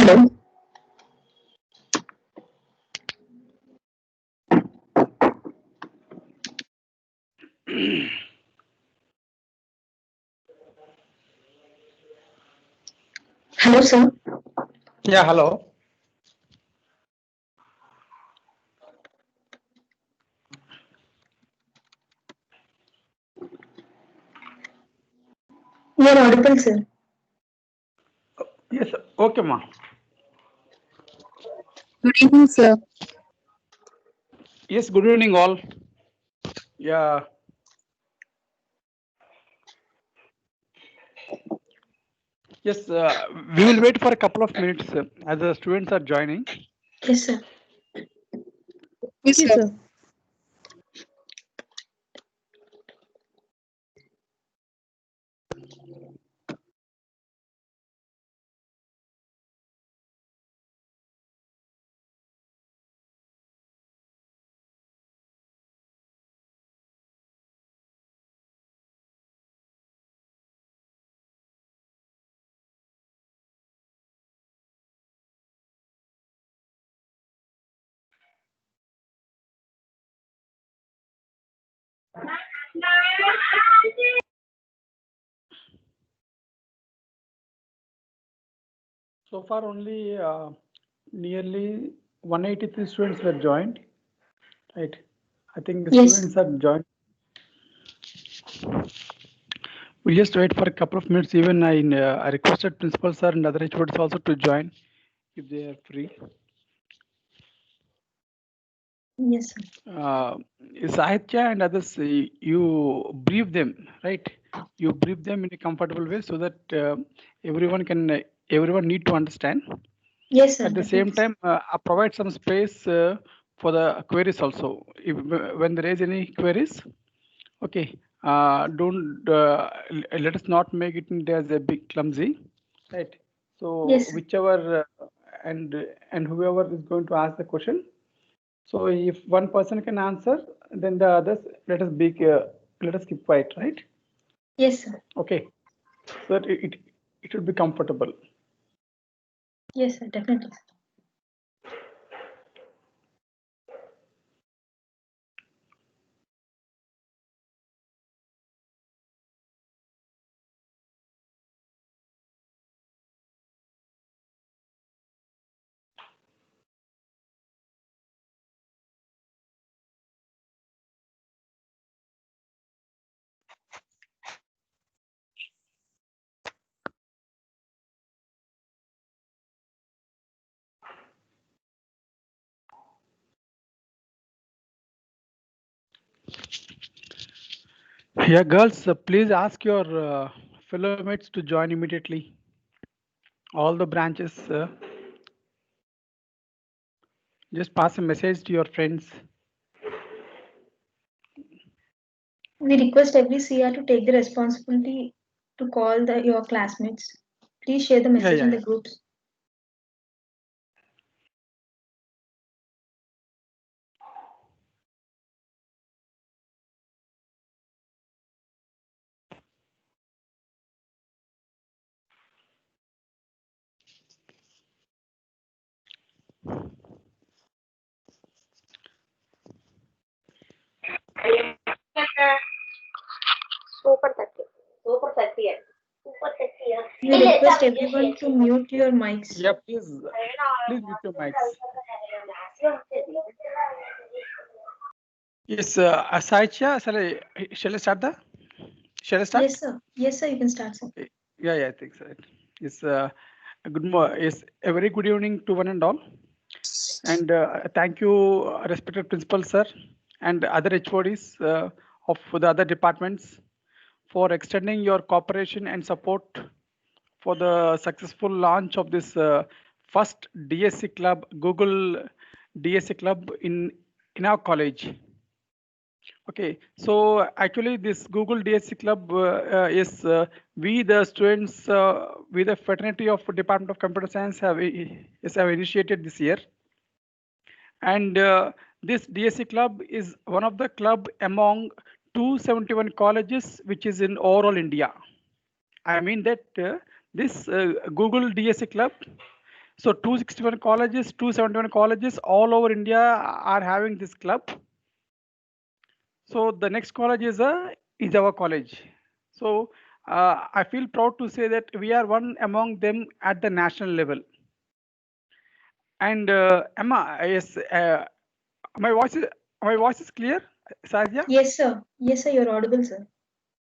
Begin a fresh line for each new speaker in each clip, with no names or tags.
Hello. Hello, sir.
Yeah, hello.
You are audible, sir.
Yes, okay, ma.
Good evening, sir.
Yes, good evening, all. Yeah. Yes, we will wait for a couple of minutes as the students are joining.
Yes, sir.
Yes, sir.
So far, only nearly 183 students were joined. Right. I think the
Yes.
students are joined. We'll just wait for a couple of minutes. Even I requested principal sir and other HODs also to join if they are free.
Yes, sir.
Sahitya and others, you brief them, right? You brief them in a comfortable way so that everyone need to understand.
Yes, sir.
At the same time, provide some space for the queries also. If when there is any queries, okay, don't let us not make it into as a big clumsy, right? So
Yes, sir.
whichever and whoever is going to ask the question. So if one person can answer, then the others let us keep quiet, right?
Yes, sir.
Okay, so that it should be comfortable.
Yes, sir. Definitely.
Yeah, girls, please ask your fellow mates to join immediately. All the branches, just pass a message to your friends.
We request every CR to take the responsibility to call your classmates. Please share the message in the groups.
Super 30. Super 30. Super 30.
We request everyone to mute your mics.
Yeah, please mute your mics. Yes, Saicha, shall I start the? Shall I start?
Yes, sir. Yes, sir. You can start, sir.
Yeah, I think so. Yes, good morning. Yes, a very good evening to one and all. And thank you, respected principal sir, and other HODs of the other departments for extending your cooperation and support for the successful launch of this first DSC club, Google DSC club in our college. Okay, so actually this Google DSC club is we the students, we the fraternity of Department of Computer Science have initiated this year. And this DSC club is one of the club among 271 colleges which is in overall India. I mean that this Google DSC club So 261 colleges, 271 colleges all over India are having this club. So the next college is our college. So I feel proud to say that we are one among them at the national level. And Emma, yes, my voice is clear, Sazia?
Yes, sir. Yes, sir. You're audible, sir.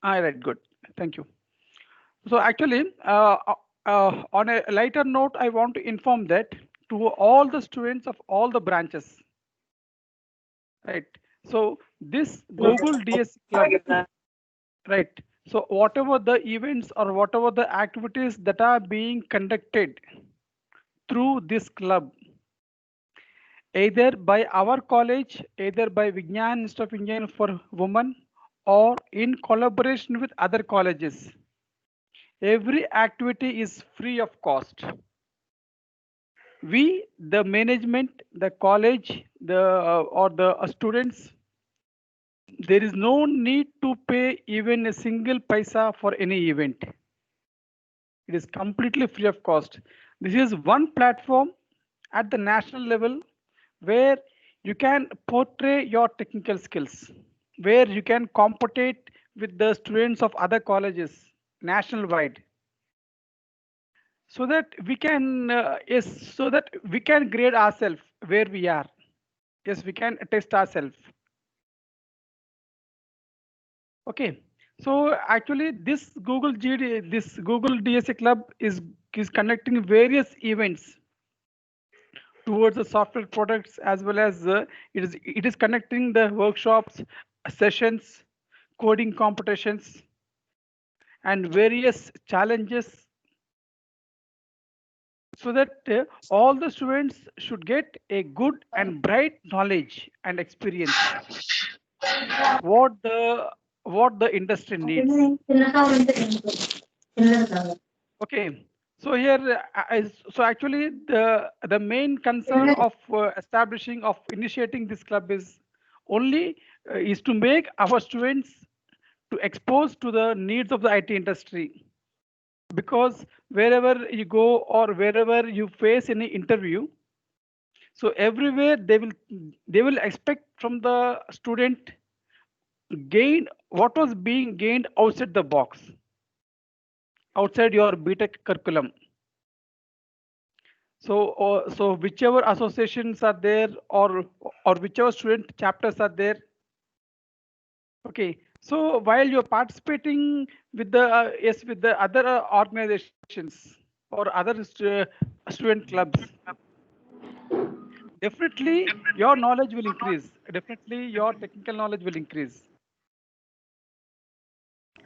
All right, good. Thank you. So actually, on a lighter note, I want to inform that to all the students of all the branches, right? So this Google DS Club, right? So whatever the events or whatever the activities that are being conducted through this club, either by our college, either by Vigyan Institute of Engineering for Women, or in collaboration with other colleges, every activity is free of cost. We, the management, the college, or the students, there is no need to pay even a single paisa for any event. It is completely free of cost. This is one platform at the national level where you can portray your technical skills, where you can compete with the students of other colleges national wide, so that we can so that we can grade ourselves where we are. Yes, we can test ourselves. Okay, so actually this Google DSA club is conducting various events towards the software products, as well as it is conducting the workshops, sessions, coding competitions, and various challenges, so that all the students should get a good and bright knowledge and experience what the industry needs. Okay, so here so actually the main concern of initiating this club is only is to make our students to expose to the needs of the IT industry, because wherever you go or wherever you face any interview, so everywhere they will expect from the student gain what was being gained outside the box, outside your BTech curriculum. So whichever associations are there, or whichever student chapters are there. Okay, so while you're participating with the with the other organizations or other student clubs, definitely your knowledge will increase. Definitely your technical knowledge will increase.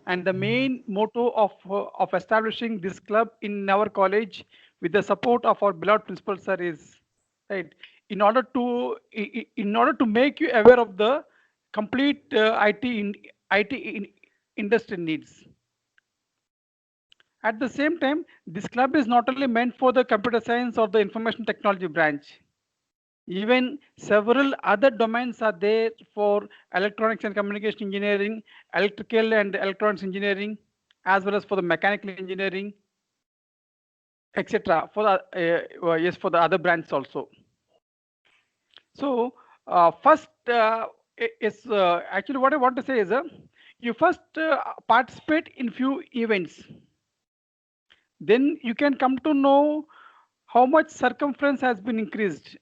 And the main motto of establishing this club in our college, with the support of our beloved principal sir, is right in order to make you aware of the complete industry needs. At the same time, this club is not only meant for the computer science or the information technology branch. Even several other domains are there for electronics and communication engineering, electrical and electronics engineering, as well as for the mechanical engineering, etc. For the yes, for the other branches also. So first is actually what I want to say is you first participate in few events, then you can come to know how much circumference has been increased.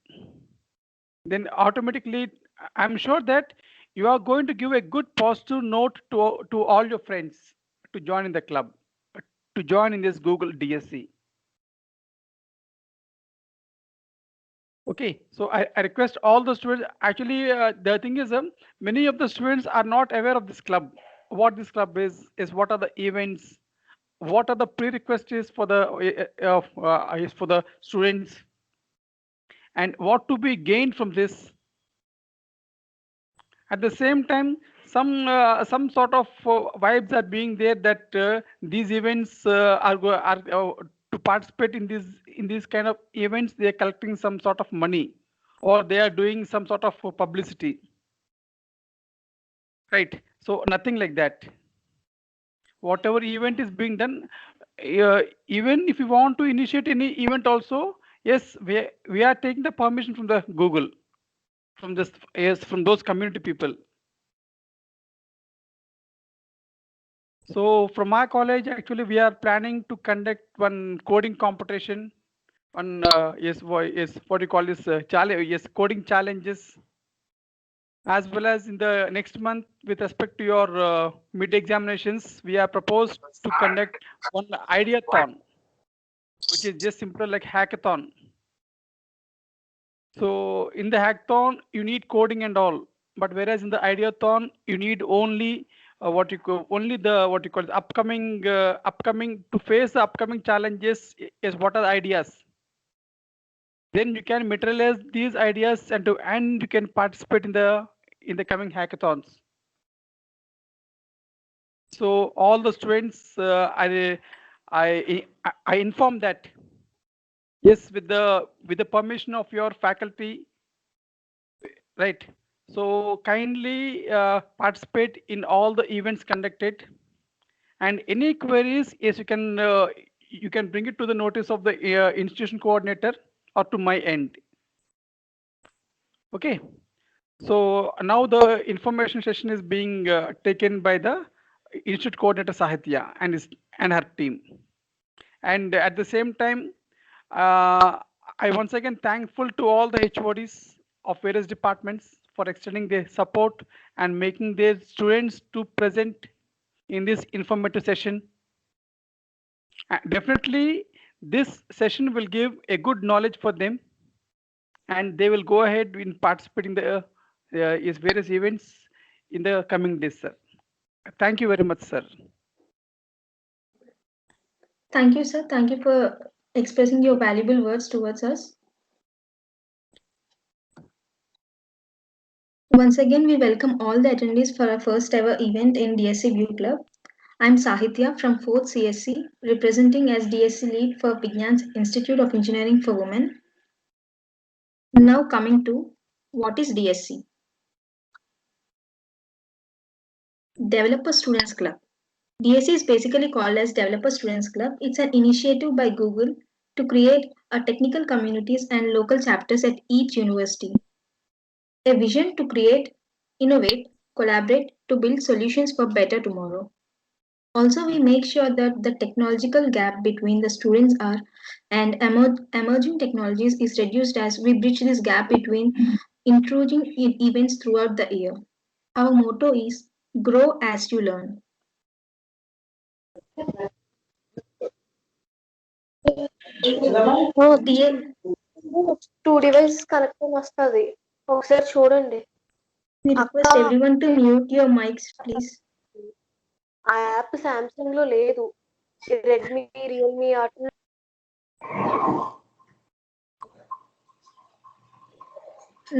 Then automatically, I'm sure that you are going to give a good positive note to all your friends to join in the club, to join in this Google DSC. Okay, so I request all the students. Actually, the thing is, many of the students are not aware of this club. What this club is what are the events, what are the prerequisites for the for the students, and what to be gained from this. At the same time, some sort of vibes are being there that these events are to participate in these kind of events, they are collecting some sort of money, or they are doing some sort of publicity, right? So nothing like that. Whatever event is being done, even if you want to initiate any event also, Yes, we are taking the permission from the Google, from this, yes, from those community people. So from my college, actually, we are planning to conduct one coding competition, one yes, what do you call this challenge? Yes, coding challenges, as well as in the next month, with respect to your mid examinations, we are proposed to conduct one ideathon, which is just simple like hackathon. So in the hackathon, you need coding and all, but whereas in the ideathon, you need only what you call only the what you call upcoming to face the upcoming challenges is what are the ideas. Then you can materialize these ideas and you can participate in the coming hackathons. So all the students, I inform that yes, with the permission of your faculty, right? So kindly participate in all the events conducted, and any queries, yes, you can bring it to the notice of the institution coordinator or to my end. Okay. So now the information session is being taken by the institute coordinator Sahitya and her team. And at the same time, I once again thankful to all the HODs of various departments for extending their support and making their students to present in this informative session. Definitely, this session will give a good knowledge for them, and they will go ahead in participating the various events in the coming days, sir. Thank you very much, sir.
Thank you, sir. Thank you for expressing your valuable words towards us. Once again, we welcome all the attendees for our first ever event in DSC View Club. I'm Sahitya from 4th CSC, representing as DSC lead for Vignan's Institute of Engineering for Women. Now coming to what is DSC? Developer Students Club. DSC is basically called as Developer Students Club. It's an initiative by Google to create a technical communities and local chapters at each university. A vision to create, innovate, collaborate to build solutions for better tomorrow. Also, we make sure that the technological gap between the students are and emerging technologies is reduced as we bridge this gap between intruding events throughout the year. Our motto is grow as you learn.
Two devices connect అని వస్తుంది ఒకసారి చూడండి
We request everyone to mute your mics, please.
ఆ app Samsung లో లేదు Redmi Realme అటు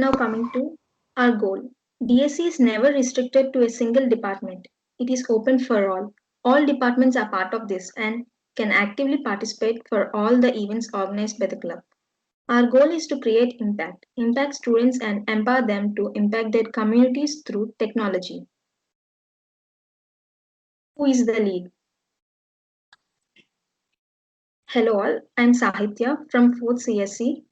Now coming to our goal. DSC is never restricted to a single department. It is open for all. All departments are part of this and can actively participate for all the events organized by the club. Our goal is to create impact students and empower them to impact their communities through technology. Who is the lead? Hello all, I'm Sahitya from 4th CSC.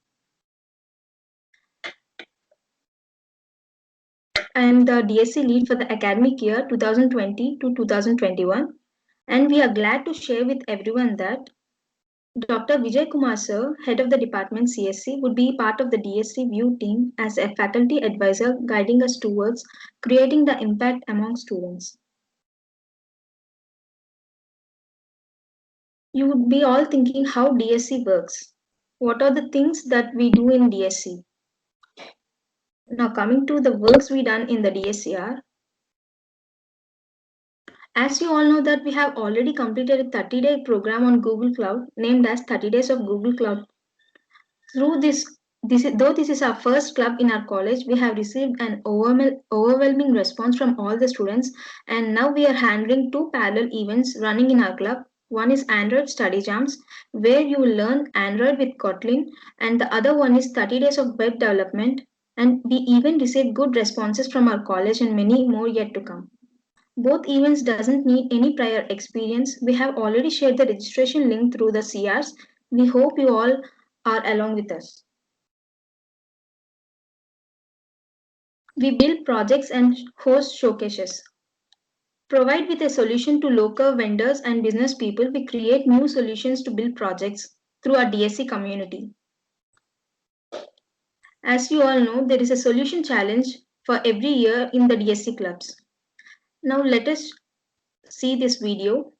I am the DSC lead for the academic year 2020 to 2021, and we are glad to share with everyone that Dr. Vijay Kumar sir, head of the department CSC, would be part of the DSC View team as a faculty advisor guiding us towards creating the impact among students. You would be all thinking how DSC works. What are the things that we do in DSC? Now coming to the works we done in the DSCR. As you all know that we have already completed a 30-day program on Google Cloud named as 30 Days of Google Cloud. Through though this is our first club in our college, we have received an overwhelming response from all the students, and now we are handling 2 parallel events running in our club. One is Android Study Jams, where you will learn Android with Kotlin, and the other one is 30 Days of Web Development, and we even received good responses from our college and many more yet to come. Both events doesn't need any prior experience. We have already shared the registration link through the CRs. We hope you all are along with us. We build projects and host showcases. Provide with a solution to local vendors and business people, we create new solutions to build projects through our DSC community. As you all know, there is a solution challenge for every year in the DSC clubs. Now let us see this video.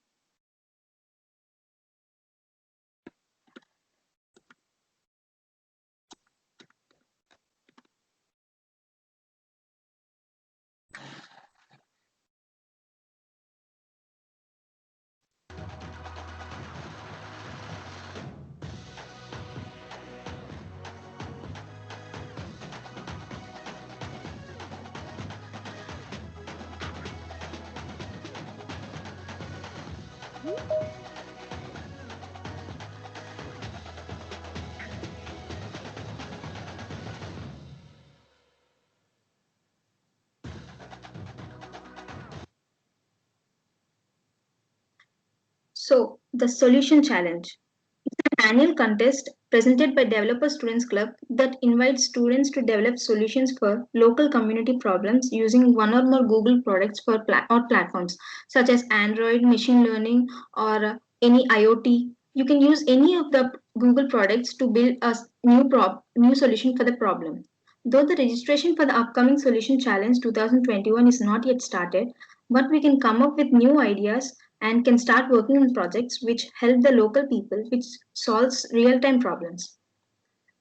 So, the solution challenge. It's an annual contest presented by Developer Students Club that invites students to develop solutions for local community problems using one or more Google products or platforms such as Android, machine learning, or any IoT. You can use any of the Google products to build a new solution for the problem. Though the registration for the upcoming Solution Challenge 2021 is not yet started, but we can come up with new ideas and can start working on projects which help the local people, which solves real-time problems.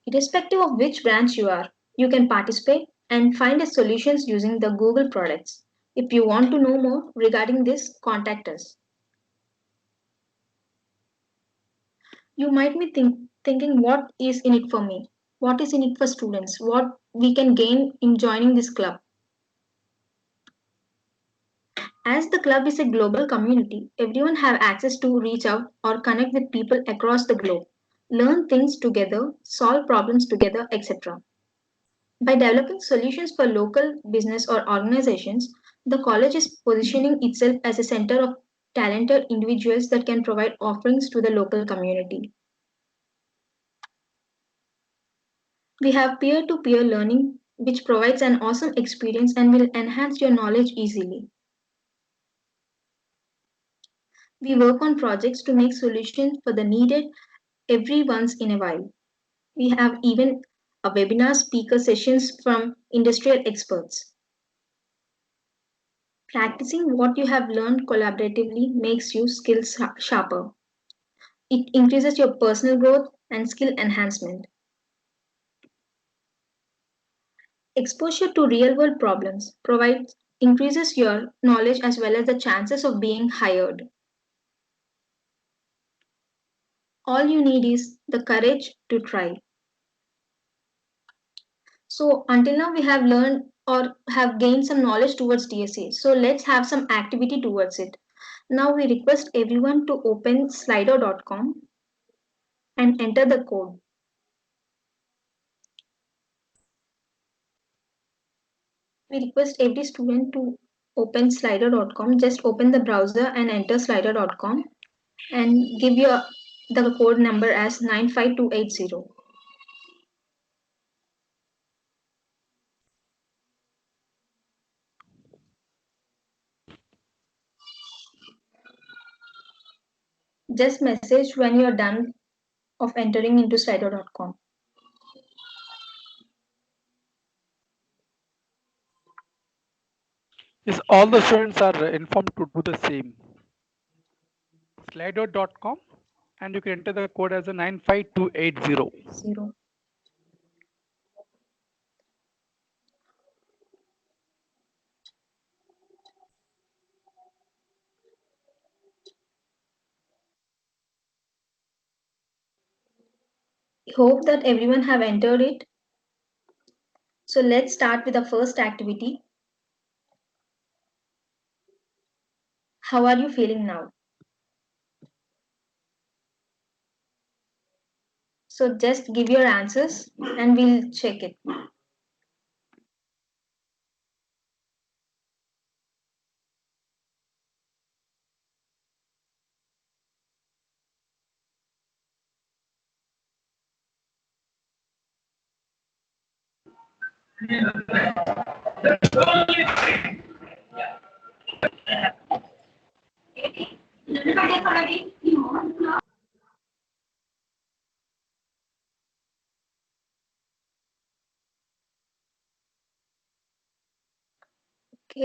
Irrespective of which branch you are, you can participate and find a solutions using the Google products. If you want to know more regarding this, contact us. You might be thinking, what is in it for me? What is in it for students? What we can gain in joining this club? As the club is a global community, everyone have access to reach out or connect with people across the globe, learn things together, solve problems together, etc. By developing solutions for local business or organizations, the college is positioning itself as a center of talented individuals that can provide offerings to the local community. We have peer-to-peer learning, which provides an awesome experience and will enhance your knowledge easily. We work on projects to make solutions for the needed every once in a while. We have even a webinar speaker sessions from industrial experts. Practicing what you have learned collaboratively makes you skills sharper. It increases your personal growth and skill enhancement. Exposure to real world problems increases your knowledge as well as the chances of being hired. All you need is the courage to try. So until now we have learned or have gained some knowledge towards DSA. So let's have some activity towards it. Now we request everyone to open slido.com and enter the code. We request every student to open slido.com. Just open the browser and enter slido.com and give the code number as 95280. Just message when you are done of entering into slido.com.
Yes, all the students are informed to do the same. Slido.com and you can enter the code as a 95280.
Hope that everyone have entered it. So let's start with the first activity. How are you feeling now? So just give your answers and we'll check it. Okay,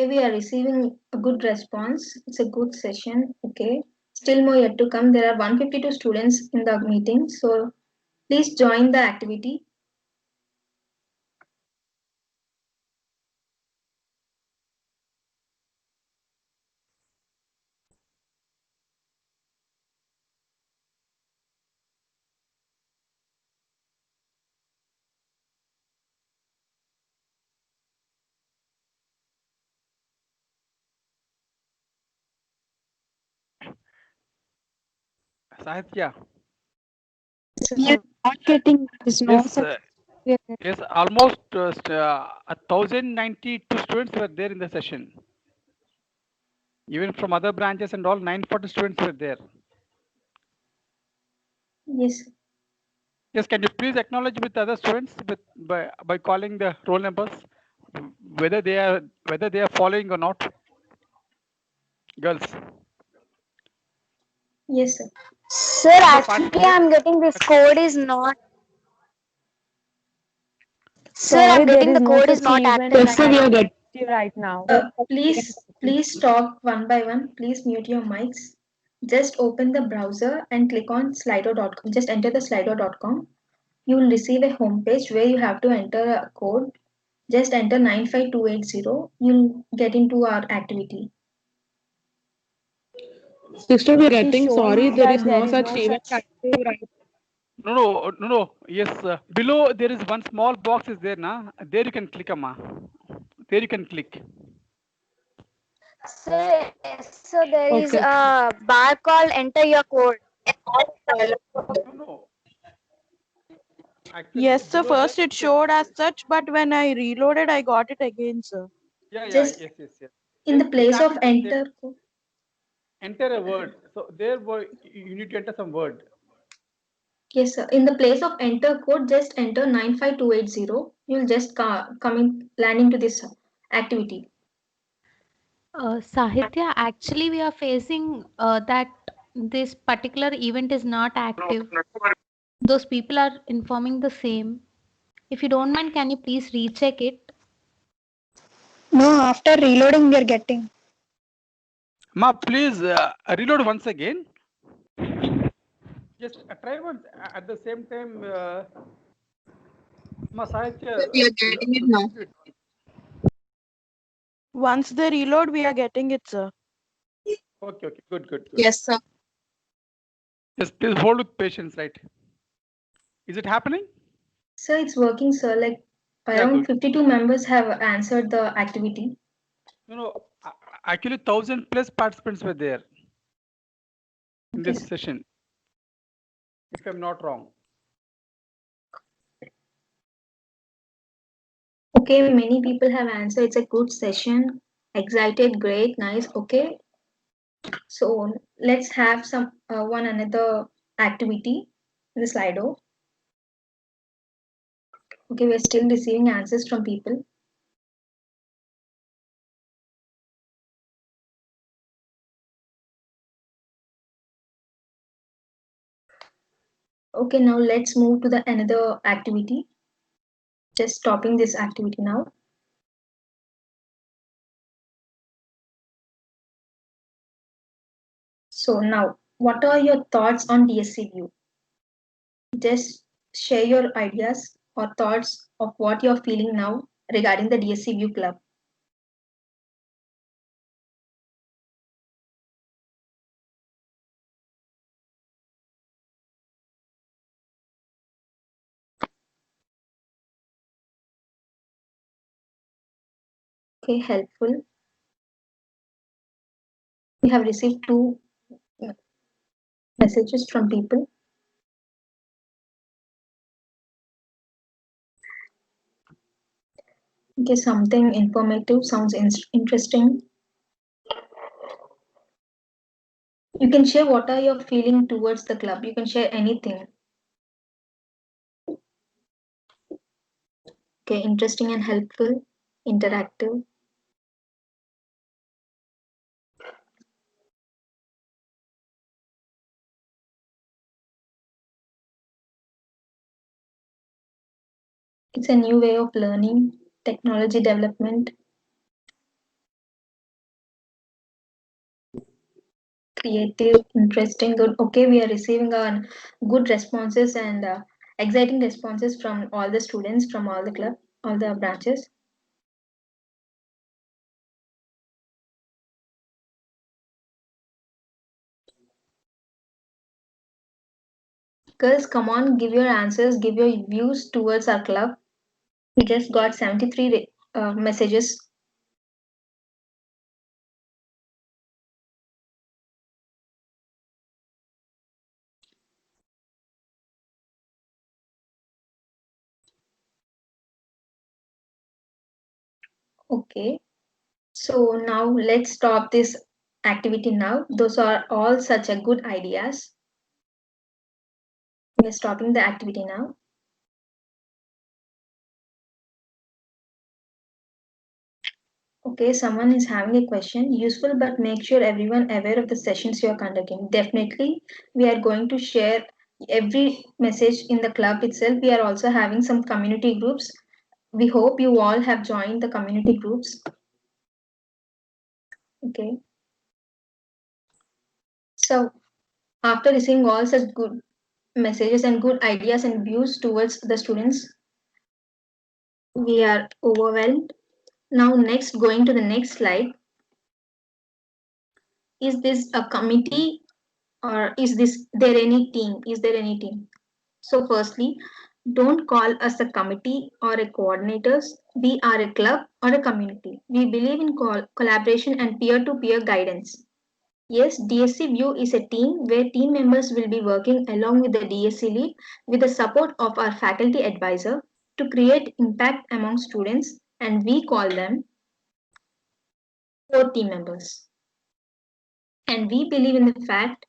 we are receiving a good response. It's a good session. Okay, still more yet to come. There are 152 students in the meeting, so please join the activity.
Sahitya.
We are not getting. There's no
Yes,
such.
yes, almost 1,092 students were there in the session. Even from other branches and all, 940 students were there.
Yes.
Yes, can you please acknowledge with other students by calling the roll numbers, whether they are following or not, girls.
Yes, sir.
Sir, actually, I'm getting this code is not. Sir, I'm getting the code is not active.
Yes, sir, we are getting
right now.
Please talk one by one. Please mute your mics. Just open the browser and click on slido.com. Just enter the slido.com. You will receive a home page where you have to enter a code. Just enter 95280. You'll get into our activity.
Sister, we are getting.
shows
Sorry, there
that
is
there
no
is
such
no
event
such-
active right.
No. Yes, below there is one small box is there, na? There you can click, amma. There you can click.
Sir, so there is
Okay.
a bar called enter your code.
No. Actually,
Yes, sir.
below
First
that,
it showed as such, but when I reloaded, I got it again, sir.
Yeah.
Just
Yes.
in the place of
Exactly, there-
enter code.
Enter a word. So there you need to enter some word.
Yes, sir. In the place of enter code, just enter 95280. You'll just land into this activity.
Sahitya, actually, we are facing that this particular event is not active. Those people are informing the same. If you don't mind, can you please recheck it?
No, after reloading, we are getting.
Ma, please reload once again. Just try once at the same time. Ma, Sahitya,
We are getting it now.
Once they reload, we are getting it, sir.
Okay. Good.
Yes, sir.
Just please hold with patience, right? Is it happening?
Sir, it's working, sir. Like
Yeah,
around
good.
52 members have answered the activity.
No. Actually, 1,000 plus participants were there in
Okay,
this session, if I'm not wrong.
Okay, many people have answered. It's a good session. Excited, great, nice. Okay. So let's have some one another activity in the Slido. Okay, we're still receiving answers from people. Okay, now let's move to the another activity. Just stopping this activity now. So now, what are your thoughts on DSC View? Just share your ideas or thoughts of what you're feeling now regarding the DSC View Club. Okay, helpful. We have received 2 messages from people. Okay, something informative sounds interesting. You can share what are your feeling towards the club. You can share anything. Okay, interesting and helpful, interactive. It's a new way of learning, technology development, creative, interesting, good. Okay, we are receiving good responses and exciting responses from all the students from all the club, all the branches. Girls, come on, give your answers, give your views towards our club. We just got 73 messages. Okay, so now let's stop this activity now. Those are all such a good ideas. We're stopping the activity now. Okay, someone is having a question. Useful, but make sure everyone aware of the sessions you are conducting. Definitely, we are going to share every message in the club itself. We are also having some community groups. We hope you all have joined the community groups. Okay. So after receiving all such good messages and good ideas and views towards the students, we are overwhelmed. Now next, going to the next slide. Is this a committee or is there any team? Is there any team? So firstly, don't call us a committee or a coordinators. We are a club or a community. We believe in collaboration and peer-to-peer guidance. Yes, DSC View is a team where team members will be working along with the DSC lead with the support of our faculty advisor to create impact among students, and we call them core team members. And we believe in the fact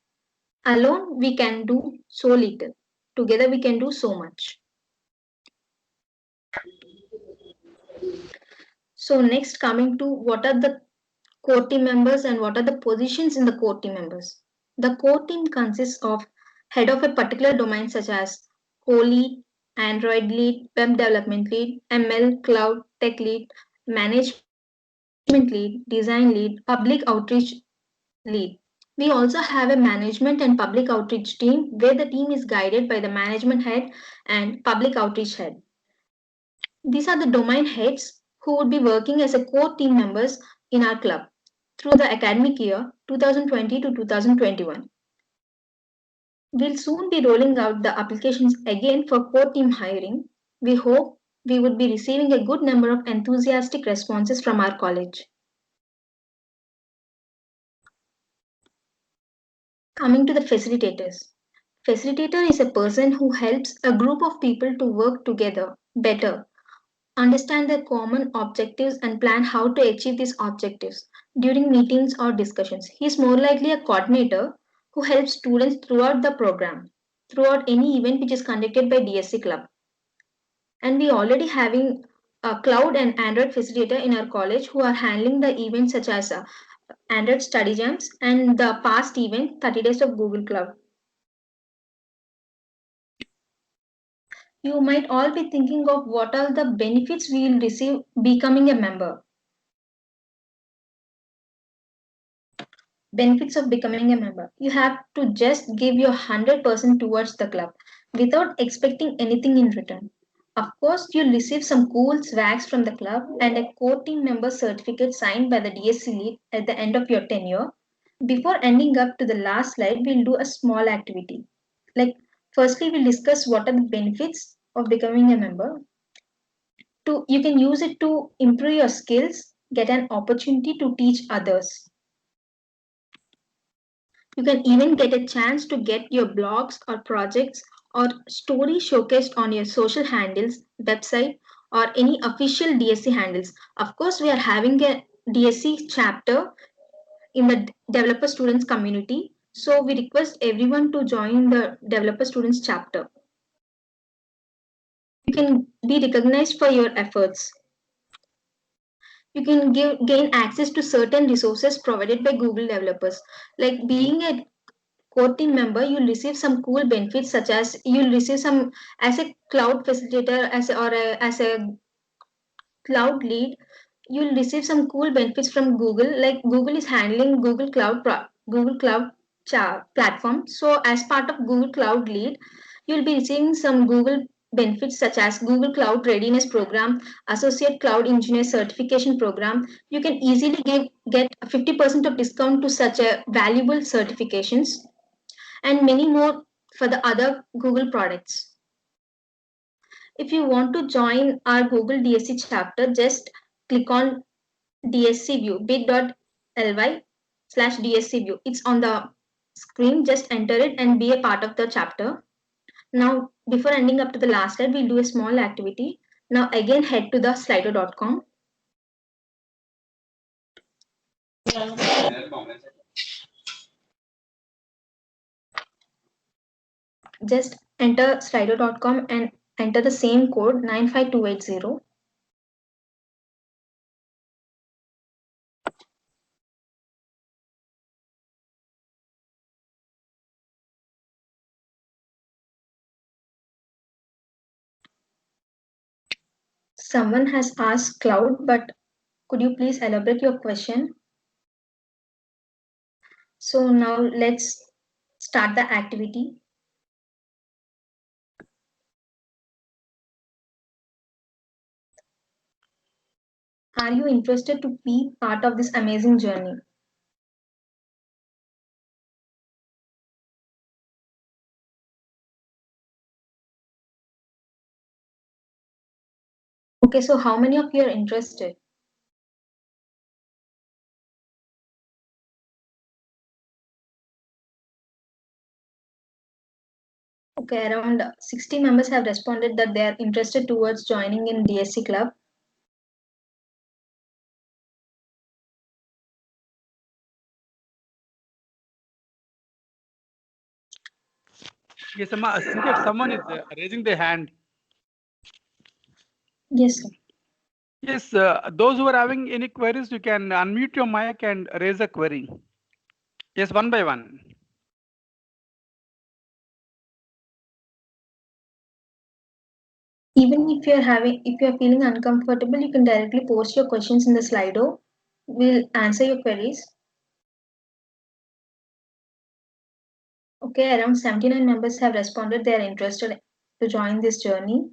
alone we can do so little. Together we can do so much. So next, coming to what are the core team members and what are the positions in the core team members. The core team consists of head of a particular domain such as co-lead, Android lead, web development lead, ML, cloud, tech lead, management lead, design lead, public outreach lead. We also have a management and public outreach team where the team is guided by the management head and public outreach head. These are the domain heads who would be working as a core team members in our club through the academic year 2020 to 2021. We'll soon be rolling out the applications again for core team hiring. We hope we would be receiving a good number of enthusiastic responses from our college. Coming to the facilitators. Facilitator is a person who helps a group of people to work together better, understand their common objectives and plan how to achieve these objectives during meetings or discussions. He is more likely a coordinator who helps students throughout the program, throughout any event which is conducted by DSC Club. And we already having a cloud and Android facilitator in our college who are handling the events such as Android study jams and the past event 30 days of Google Cloud. You might all be thinking of what are the benefits we will receive becoming a member. Benefits of becoming a member. You have to just give your 100% towards the club without expecting anything in return. Of course, you'll receive some cool swags from the club and a core team member certificate signed by the DSC lead at the end of your tenure. Before ending up to the last slide, we'll do a small activity. Like, firstly, we'll discuss what are the benefits of becoming a member. You can use it to improve your skills, get an opportunity to teach others. You can even get a chance to get your blogs or projects or stories showcased on your social handles, website, or any official DSC handles. Of course, we are having a DSC chapter in the developer students community. So we request everyone to join the developer students chapter. You can be recognized for your efforts. You can gain access to certain resources provided by Google developers. Like being a core team member, you'll receive some cool benefits, such as you'll receive some as a cloud facilitator, as a cloud lead. You'll receive some cool benefits from Google. Like Google is handling Google Cloud platform. So as part of Google Cloud lead, you'll be receiving some Google benefits such as Google Cloud Readiness Program, Associate Cloud Engineer Certification Program. You can easily get 50% of discount to such a valuable certifications, and many more for the other Google products. If you want to join our Google DSC chapter, just click on DSC view, bit.ly/DSC view. It's on the screen. Just enter it and be a part of the chapter. Now, before ending up to the last slide, we'll do a small activity. Now, again, head to the slido.com. Just enter slido.com and enter the same code 95280. Someone has asked Cloud, but could you please elaborate your question? So now let's start the activity. Are you interested to be part of this amazing journey? Okay, so how many of you are interested? Okay, around 60 members have responded that they are interested towards joining in DSC club.
Yes, Cynthia, someone is raising their hand.
Yes, sir.
Yes, those who are having any queries, you can unmute your mic and raise a query. Yes, one by one.
Even if you're feeling uncomfortable, you can directly post your questions in the Slido. We'll answer your queries. Okay, around 79 members have responded they are interested to join this journey.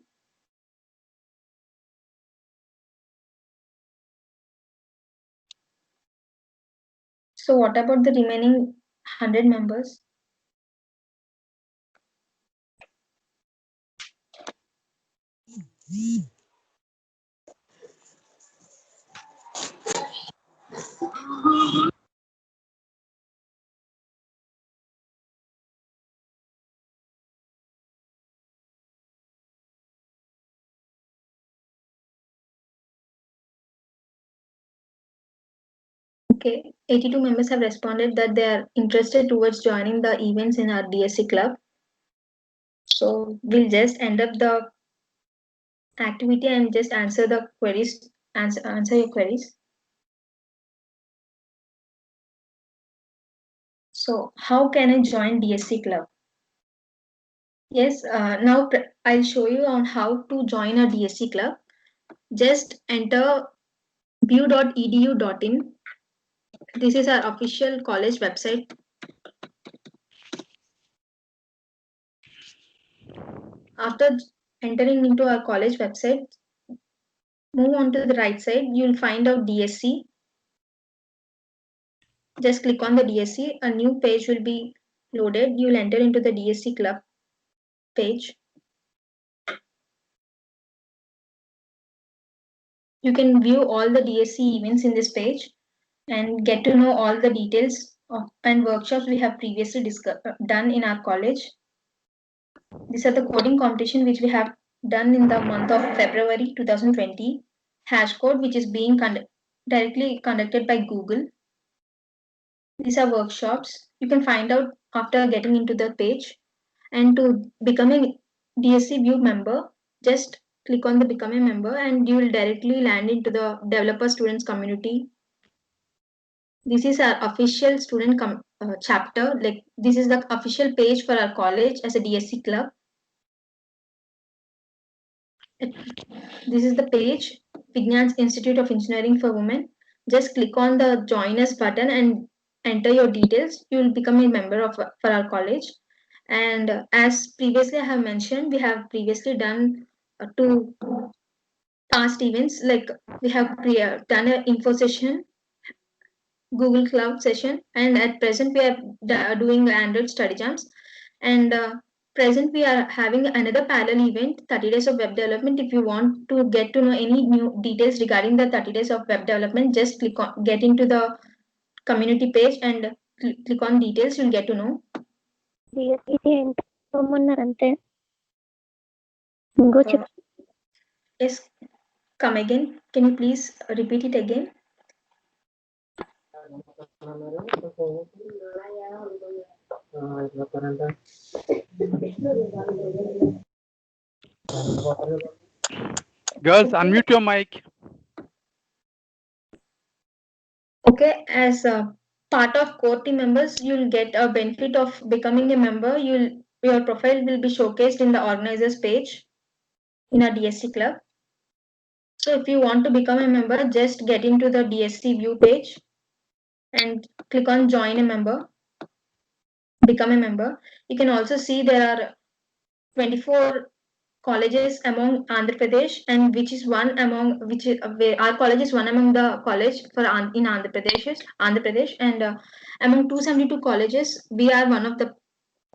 So what about the remaining 100 members? Okay, 82 members have responded that they are interested towards joining the events in our DSC club. So we'll just end up the activity and just answer the queries, answer your queries. So how can I join DSC club? Yes, now I'll show you on how to join a DSC club. Just enter bu.edu.in. This is our official college website. After entering into our college website, move on to the right side, you'll find out DSC. Just click on the DSC, a new page will be loaded. You'll enter into the DSC club page. You can view all the DSC events in this page and get to know all the details and workshops we have previously done in our college. These are the coding competition which we have done in the month of February 2020. Hashcode, which is being directly conducted by Google. These are workshops. You can find out after getting into the page. And to become a DSC View member, just click on the become a member and you will directly land into the developer students community. This is our official student chapter. Like this is the official page for our college as a DSC club. This is the page, Vignan's Institute of Engineering for Women. Just click on the join us button and enter your details. You will become a member of for our college. And as previously I have mentioned, we have previously done 2 past events. Like we have done an info session, Google Cloud session, and at present we are doing Android study jams. And present we are having another parallel event, 30 days of web development. If you want to get to know any new details regarding the 30 days of web development, just get into the community page and click on details. You'll get to know.
అంతే
Yes, come again. Can you please repeat it again?
Girls, unmute your mic.
Okay, as a part of core team members, you'll get a benefit of becoming a member. Your profile will be showcased in the organizers page in a DSC club. So if you want to become a member, just get into the DSC view page and click on join a member, become a member. You can also see there are 24 colleges among Andhra Pradesh, and which is one among our college is one among the college for in Andhra Pradesh, and among 272 colleges, we are one of the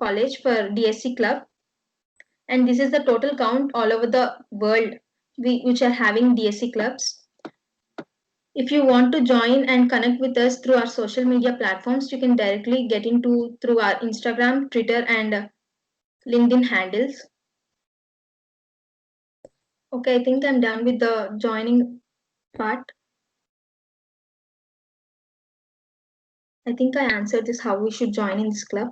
college for DSC club, and this is the total count all over the world which are having DSC clubs. If you want to join and connect with us through our social media platforms, you can directly get into through our Instagram, Twitter, and LinkedIn handles. Okay, I think I'm done with the joining part. I think I answered this, how we should join in this club.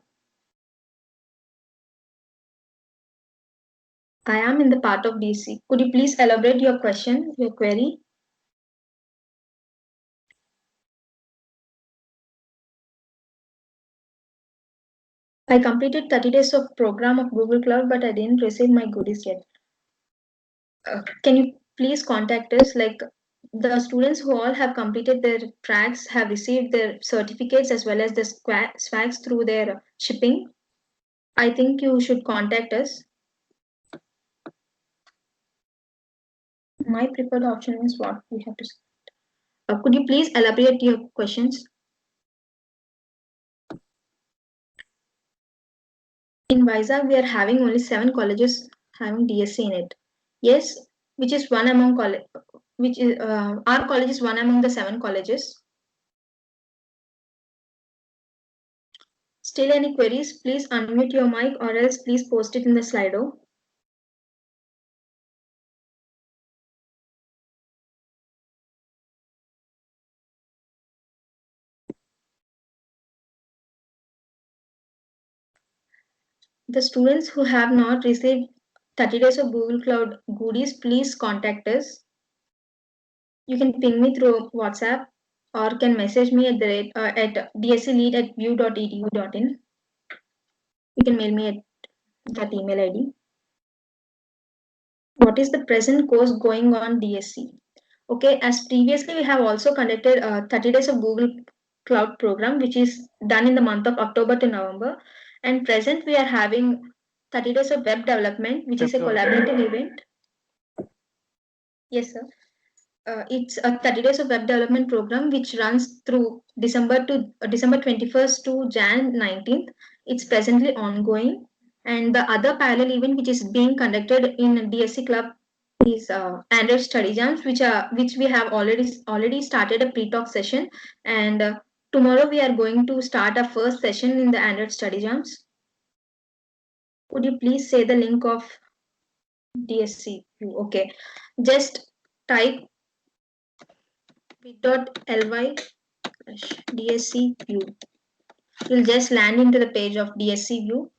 I am in the part of DC. Could you please elaborate your question, your query? I completed 30 days of program of Google Cloud, but I didn't receive my goodies yet. Can you please contact us? Like the students who all have completed their tracks have received their certificates as well as the swags through their shipping. I think you should contact us. My preferred option is what we have to say. Could you please elaborate your questions? In Vizag, we are having only 7 colleges having DSC in it. Yes, which is one among which is our college is one among the 7 colleges. Still any queries? Please unmute your mic or else please post it in the Slido. The students who have not received 30 days of Google Cloud goodies, please contact us. You can ping me through WhatsApp or can message me at dsclead@view.edu.in. You can mail me at that email ID. What is the present course going on DSC? Okay, as previously we have also conducted 30 days of Google Cloud program, which is done in the month of October to November. And present we are having 30 days of web development, which is a collaborative event. Yes, sir. It's a 30 days of web development program which runs through December 21st to Jan 19th. It's presently ongoing. And the other parallel event which is being conducted in DSC Club is Android study jams, which we have already started a pre-talk session, and tomorrow we are going to start our first session in the Android study jams. Could you please say the link of DSC? Okay, just type bit.ly/DSC view. You'll just land into the page of DSC view.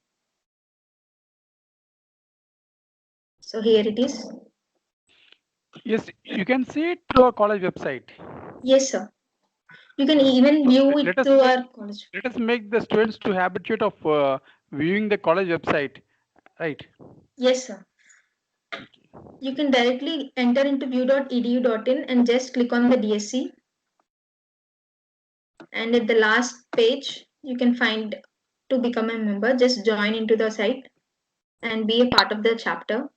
So here it is.
Yes, you can see it through our college website.
Yes, sir. You can even view
Let
it
us
through
make,
our college.
let us make the students to habituate of viewing the college website, right?
Yes, sir. You can directly enter into view.edu.in and just click on the DSC. And at the last page, you can find to become a member. Just join into the site and be a part of the chapter.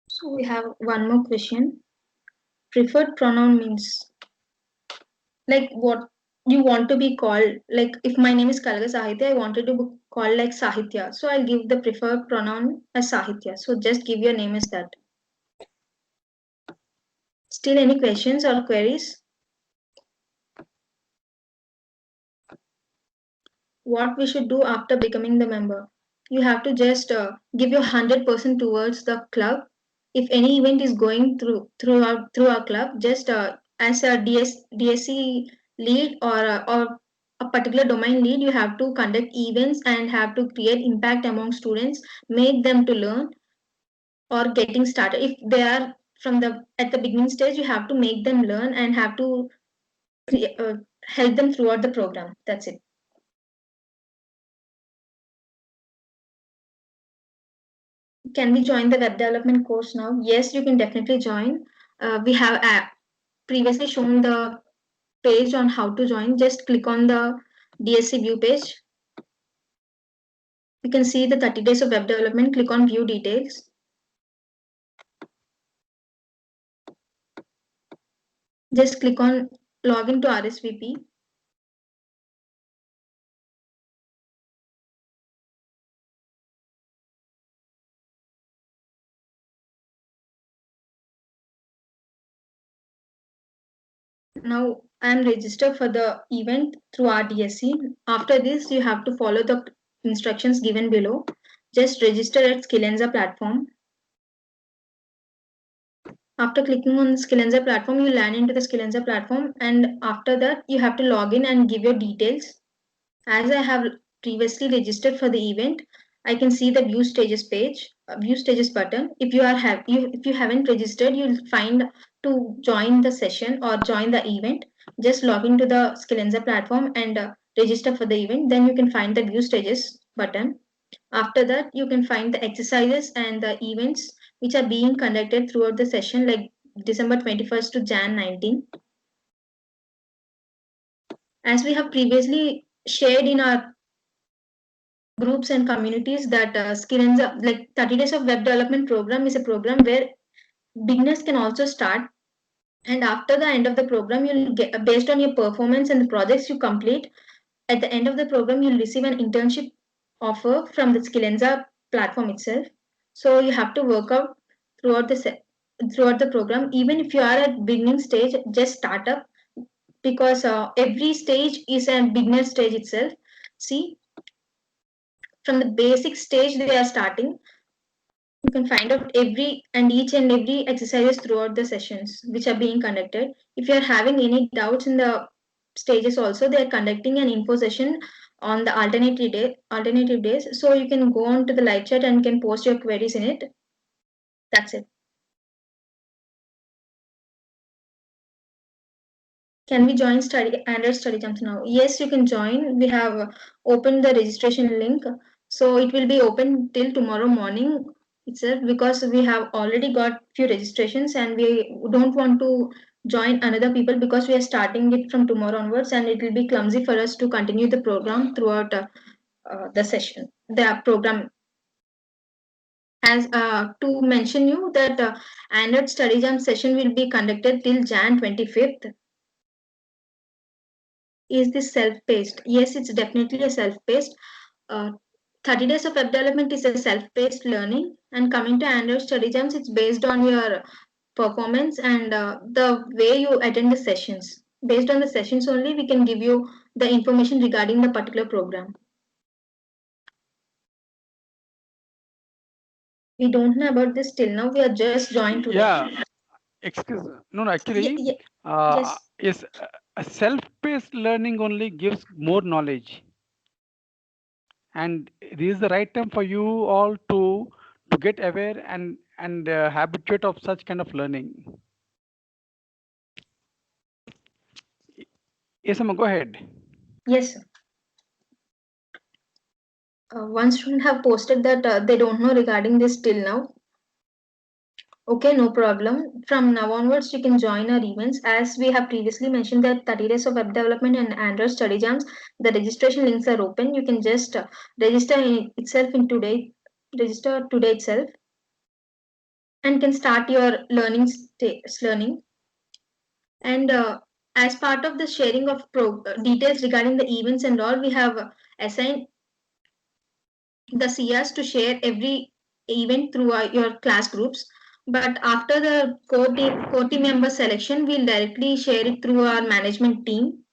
So we have one more question. Preferred pronoun means like what you want to be called. Like if my name is Kalga Sahitya, I wanted to be called like Sahitya. So I'll give the preferred pronoun as Sahitya. So just give your name as that. Still any questions or queries? What we should do after becoming the member? You have to just give your 100% towards the club. If any event is going through our club, just as a DSC lead or a particular domain lead, you have to conduct events and have to create impact among students, make them to learn or getting started. If they are from the at the beginning stage, you have to make them learn and have to help them throughout the program. That's it. Can we join the web development course now? Yes, you can definitely join. We have previously shown the page on how to join. Just click on the DSC view page. You can see the 30 days of web development. Click on view details. Just click on login to RSVP. Now I am registered for the event through RDSC. After this, you have to follow the instructions given below. Just register at Skillenza platform. After clicking on the Skillenza platform, you land into the Skillenza platform, and after that, you have to log in and give your details. As I have previously registered for the event, I can see the view stages page, view stages button. If you haven't registered, you'll find to join the session or join the event. Just log into the Skillenza platform and register for the event. Then you can find the view stages button. After that, you can find the exercises and the events which are being conducted throughout the session, like December 21st to Jan 19. As we have previously shared in our groups and communities that Skillenza, like 30 days of web development program, is a program where beginners can also start. And after the end of the program, you'll get based on your performance and the projects you complete. At the end of the program, you'll receive an internship offer from the Skillenza platform itself. So you have to work out throughout throughout the program. Even if you are at beginning stage, just start up because every stage is a beginner stage itself. See, from the basic stage they are starting. You can find out each and every exercises throughout the sessions which are being conducted. If you are having any doubts in the stages also, they are conducting an info session on the alternative days. So you can go on to the live chat and can post your queries in it. That's it. Can we join Android study jumps now? Yes, you can join. We have opened the registration link. So it will be open till tomorrow morning itself because we have already got few registrations and we don't want to join another people because we are starting it from tomorrow onwards and it will be clumsy for us to continue the program throughout the session, the program. As to mention you that Android study jam session will be conducted till Jan 25th. Is this self-paced? Yes, it's definitely a self-paced. 30 days of web development is a self-paced learning, and coming to Android study jams, it's based on your performance and the way you attend the sessions. Based on the sessions only, we can give you the information regarding the particular program. We don't know about this till now. We are just joined today.
Yeah, excuse. No, actually,
Yes.
yes, a self-paced learning only gives more knowledge, and this is the right time for you all to get aware and habituate of such kind of learning. Yes, Amma, go ahead.
Yes, sir. One student have posted that they don't know regarding this till now. Okay, no problem. From now onwards, you can join our events. As we have previously mentioned that 30 days of web development and Android study jams, the registration links are open. You can just register today itself and can start your learning. And as part of the sharing of details regarding the events and all, we have assigned the CRs to share every event through your class groups. But after the core team member selection, we'll directly share it through our management team.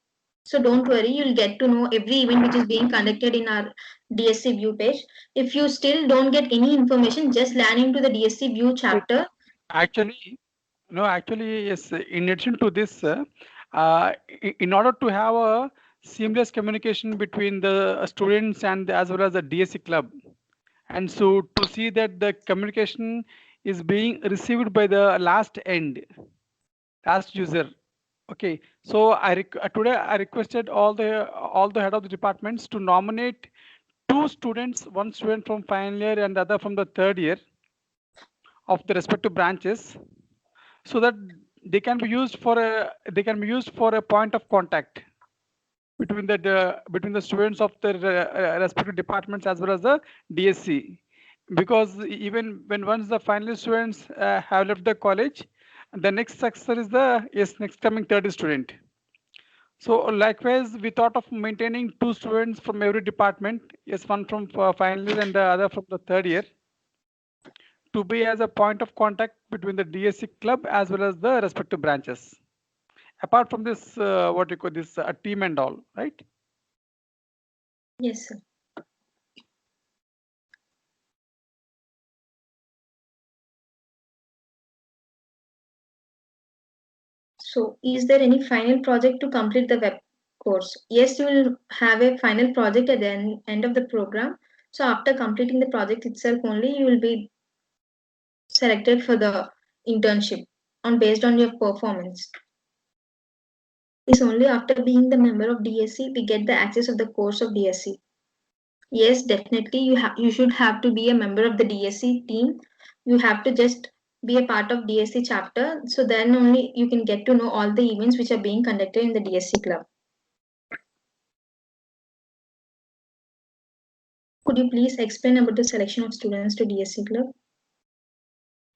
So don't worry, you'll get to know every event which is being conducted in our DSC view page. If you still don't get any information, just land into the DSC view chapter.
Actually, yes. In addition to this, in order to have a seamless communication between the students and as well as the DSC club, and so to see that the communication is being received by the last user. Okay, so today I requested all the head of the departments to nominate 2 students, one student from final year and the other from the third year of the respective branches, so that they can be used for a point of contact between the students of the respective departments as well as the DSC. Because even when once the final students have left the college, the next successor is the next coming third student. So likewise, we thought of maintaining 2 students from every department, one from final year and the other from the third year, to be as a point of contact between the DSC club as well as the respective branches. Apart from this, what you call this team and all, right?
Yes, sir. So is there any final project to complete the web course? Yes, you will have a final project at the end of the program. So after completing the project itself only, you will be selected for the internship based on your performance. It's only after being the member of DSC we get the access of the course of DSC. Yes, definitely you should have to be a member of the DSC team. You have to just be a part of DSC chapter. So then only you can get to know all the events which are being conducted in the DSC club. Could you please explain about the selection of students to DSC club?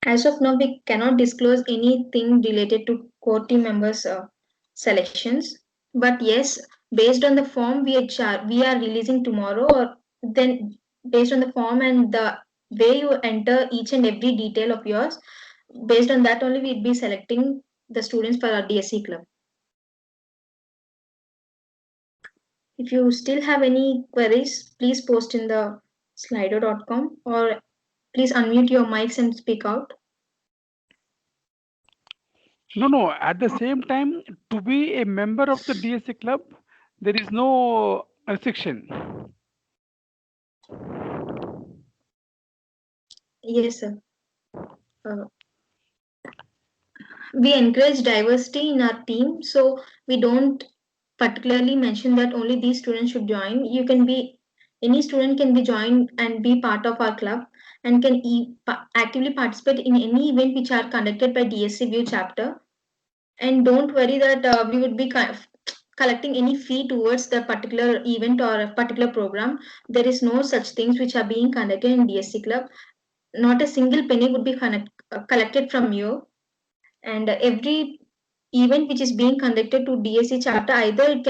As of now, we cannot disclose anything related to core team members' selections. But yes, based on the form we are releasing tomorrow, or then based on the form and the way you enter each and every detail of yours, based on that only we'd be selecting the students for our DSC club. If you still have any queries, please post in the slido.com or please unmute your mics and speak out.
No. At the same time, to be a member of the DSC club, there is no restriction.
Yes, sir. We encourage diversity in our team, so we don't particularly mention that only these students should join. Any student can be joined and be part of our club and can actively participate in any event which are conducted by DSC View chapter. And don't worry that we would be collecting any fee towards the particular event or a particular program. There is no such things which are being conducted in DSC club. Not a single penny would be collected from you. And every event which is being conducted to DSC chapter, either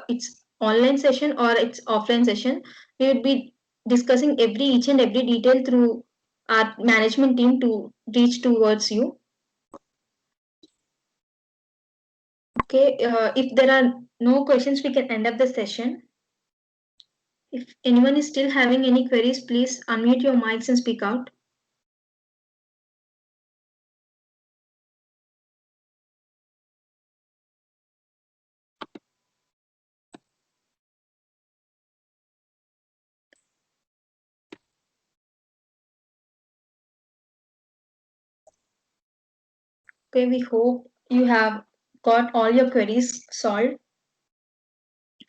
it's online session or it's offline session, we would be discussing each and every detail through our management team to reach towards you. Okay, if there are no questions, we can end up the session. If anyone is still having any queries, please unmute your mics and speak out. Okay, we hope you have got all your queries solved.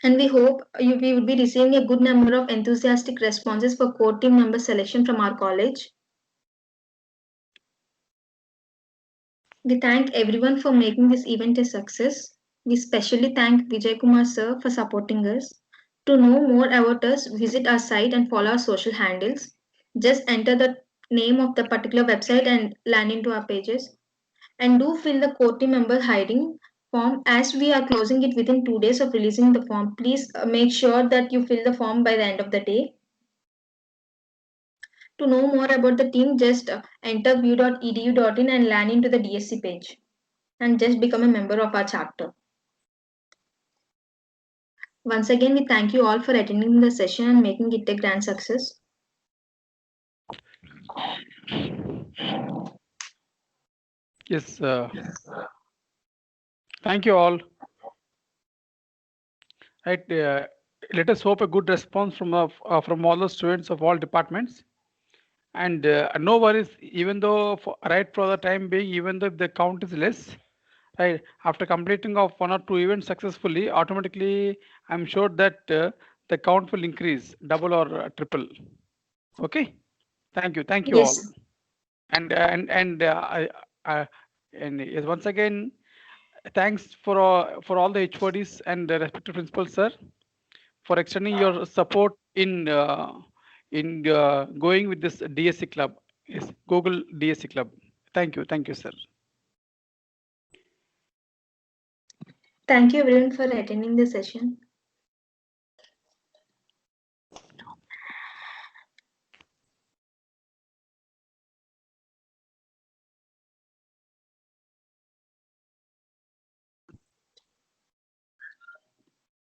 And we hope we will be receiving a good number of enthusiastic responses for core team member selection from our college. We thank everyone for making this event a success. We specially thank Vijay Kumar sir for supporting us. To know more about us, visit our site and follow our social handles. Just enter the name of the particular website and land into our pages. And do fill the core team member hiring form as we are closing it within 2 days of releasing the form. Please make sure that you fill the form by the end of the day. To know more about the team, just enter view.edu.in and land into the DSC page and just become a member of our chapter. Once again, we thank you all for attending the session and making it a grand success.
Yes. Thank you all. Right. Let us hope a good response from all the students of all departments. And no worries, even though for the time being, even though if the count is less, right, after completing of 1 or 2 events successfully, automatically I'm sure that the count will increase, double or triple. Okay. Thank you
Yes.
all. And yes, once again, thanks for all the HODs and the respective principals, sir, for extending your support in going with this DSC club. Yes, Google DSC club. Thank you, sir.
Thank you everyone for attending the session.